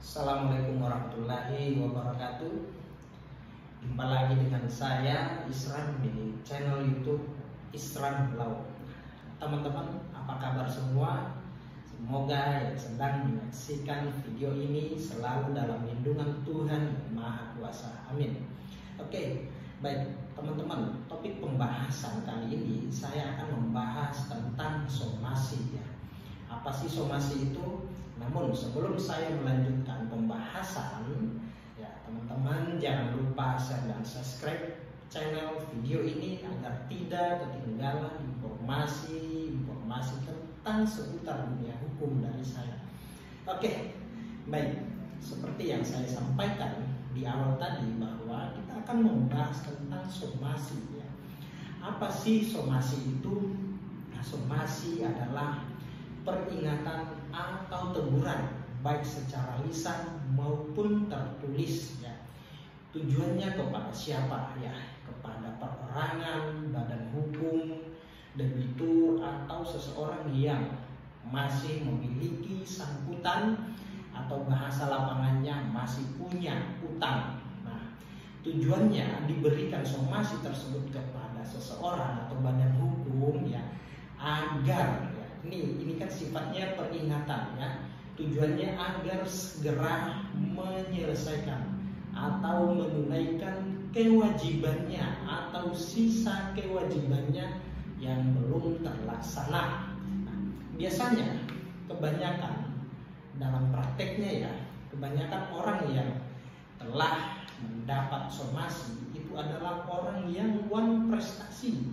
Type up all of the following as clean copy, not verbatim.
Assalamualaikum warahmatullahi wabarakatuh. Jumpa lagi dengan saya Isran di channel YouTube Isran Lau. Teman-teman, apa kabar semua? Semoga yang sedang menyaksikan video ini selalu dalam lindungan Tuhan Yang Maha Kuasa. Amin. Oke, baik teman-teman, topik pembahasan kali ini saya akan membahas tentang somasi ya. Apa sih somasi itu? Namun sebelum saya melanjutkan pembahasan, ya teman-teman jangan lupa share dan subscribe channel video ini agar tidak ketinggalan informasi tentang seputar dunia hukum dari saya. Oke, baik. Seperti yang saya sampaikan di awal tadi bahwa kita akan membahas tentang somasi ya. Apa sih somasi itu? Nah, somasi adalah peringatan atau teguran baik secara lisan maupun tertulis ya. Tujuannya kepada siapa ya? Kepada perorangan, badan hukum, debitur atau seseorang yang masih memiliki sangkutan atau bahasa lapangannya masih punya utang. Nah, tujuannya diberikan somasi tersebut kepada seseorang atau badan hukum ya agar ini kan sifatnya peringatan ya. Tujuannya agar segera menyelesaikan atau menunaikan kewajibannya atau sisa kewajibannya yang belum terlaksana. Nah, biasanya kebanyakan dalam prakteknya ya, kebanyakan orang yang telah mendapat somasi itu adalah orang yang wan prestasi,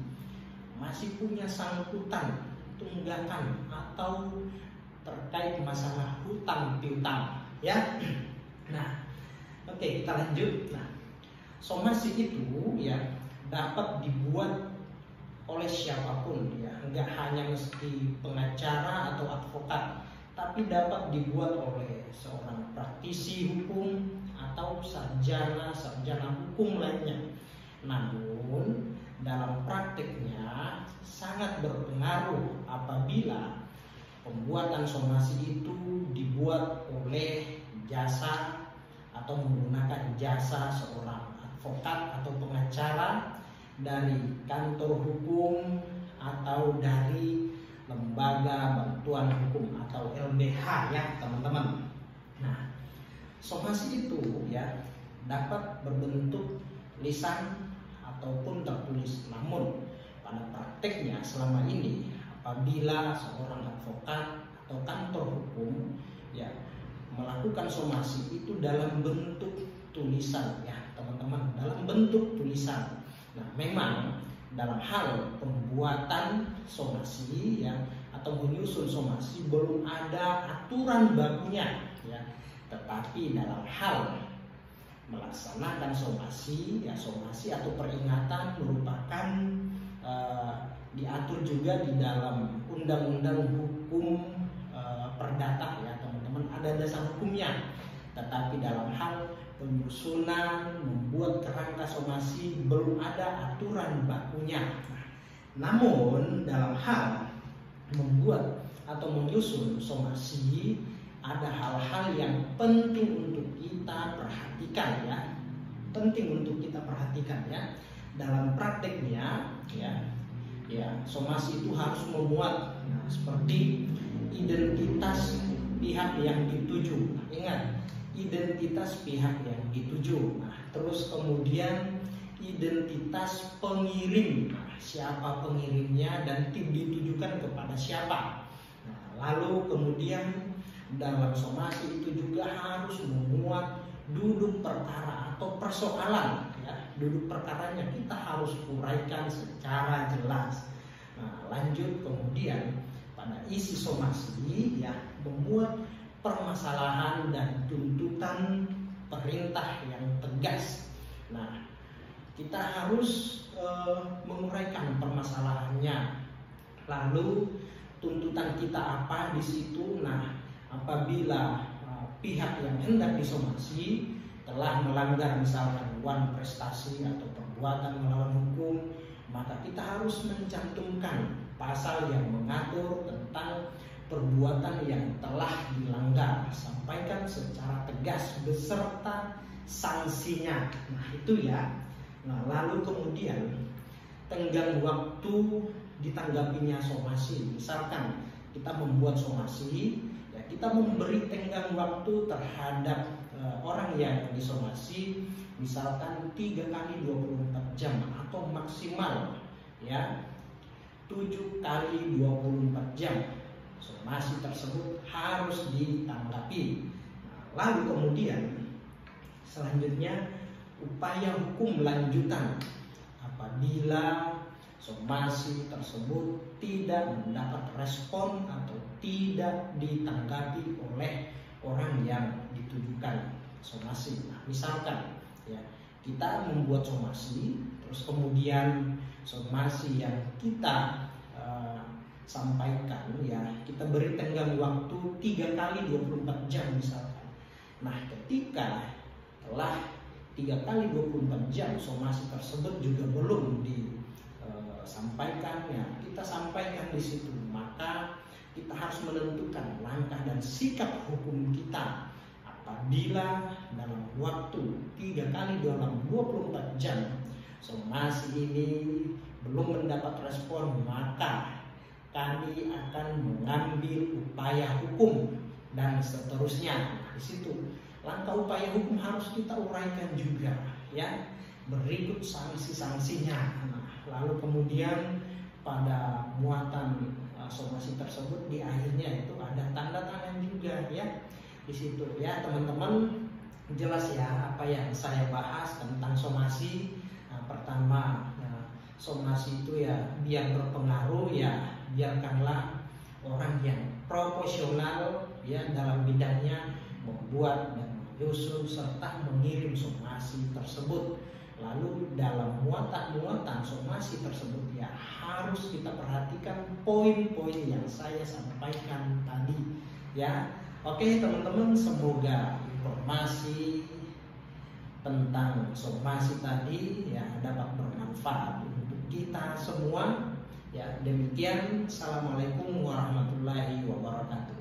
masih punya sangkutan tunggakan atau terkait masalah hutang piutang ya. Nah, oke, kita lanjut. Nah, somasi itu ya dapat dibuat oleh siapapun ya, enggak hanya mesti pengacara atau advokat, tapi dapat dibuat oleh seorang praktisi hukum atau sarjana hukum lainnya. Namun dalam praktiknya sangat berpengaruh apabila pembuatan somasi itu dibuat oleh jasa atau menggunakan jasa seorang advokat atau pengacara dari kantor hukum atau dari lembaga bantuan hukum atau LBH ya teman-teman. Nah, somasi itu ya dapat berbentuk lisan ataupun tertulis. Namun pada prakteknya selama ini apabila seorang advokat atau kantor hukum ya melakukan somasi itu dalam bentuk tulisan ya teman-teman, dalam bentuk tulisan. Nah, memang dalam hal pembuatan somasi ya atau menyusun somasi belum ada aturan bakunya ya, tetapi dalam hal melaksanakan somasi ya, somasi atau peringatan merupakan diatur juga di dalam undang-undang hukum perdata ya teman-teman, ada dasar hukumnya. Tetapi dalam hal penyusunan membuat kerangka somasi belum ada aturan bakunya. Namun dalam hal membuat atau menyusun somasi ada hal-hal yang penting untuk kita perhatikan ya, penting untuk kita perhatikan ya. Dalam prakteknya ya somasi itu harus memuat seperti identitas pihak yang dituju. Ingat, identitas pihak yang dituju. Nah, terus kemudian identitas pengirim, siapa pengirimnya dan ditujukan kepada siapa. Nah, lalu kemudian dalam somasi itu juga harus memuat duduk perkara atau persoalan ya. Duduk perkaranya kita harus uraikan secara jelas. Nah, lanjut kemudian pada isi somasi ya memuat permasalahan dan tuntutan perintah yang tegas. Nah, kita harus menguraikan permasalahannya. Lalu tuntutan kita apa di situ? Nah, apabila pihak yang hendak disomasi telah melanggar misalkan wan prestasi atau perbuatan melawan hukum, maka kita harus mencantumkan pasal yang mengatur tentang perbuatan yang telah dilanggar. Sampaikan secara tegas gas beserta sanksinya. Nah itu ya. Nah lalu kemudian tenggang waktu ditanggapinya somasi. Misalkan kita membuat somasi, ya kita memberi tenggang waktu terhadap orang yang disomasi, misalkan 3 kali 24 jam atau maksimal ya 7 kali 24 jam. Somasi tersebut harus ditanggapi. Nah, lalu kemudian selanjutnya upaya hukum lanjutan apabila somasi tersebut tidak mendapat respon atau tidak ditanggapi oleh orang yang ditujukan somasi. Nah, misalkan ya kita membuat somasi, terus kemudian somasi yang kita sampaikan ya kita beri tenggang waktu 3 kali 24 jam misalkan. Nah ketika telah 3 kali 24 jam somasi tersebut juga belum disampaikan, ya kita sampaikan di situ, maka kita harus menentukan langkah dan sikap hukum kita. Apabila dalam waktu 3 kali dalam 24 jam somasi ini belum mendapat respon, maka kami akan mengambil upaya hukum dan seterusnya. Nah, di situ langkah upaya hukum harus kita uraikan juga ya, berikut sanksi-sanksinya. Nah, lalu kemudian pada muatan somasi tersebut di akhirnya itu ada tanda tangan juga ya di situ ya teman-teman. Jelas ya apa yang saya bahas tentang somasi. Nah, pertama somasi itu ya biar berpengaruh ya biarkanlah orang yang profesional ya dalam bidangnya membuat dan menyusun serta mengirim somasi tersebut. Lalu dalam muatan somasi tersebut ya harus kita perhatikan poin-poin yang saya sampaikan tadi ya. Oke teman-teman, semoga informasi tentang somasi tadi ya dapat bermanfaat untuk kita semua. Ya, demikian. Assalamualaikum warahmatullahi wabarakatuh.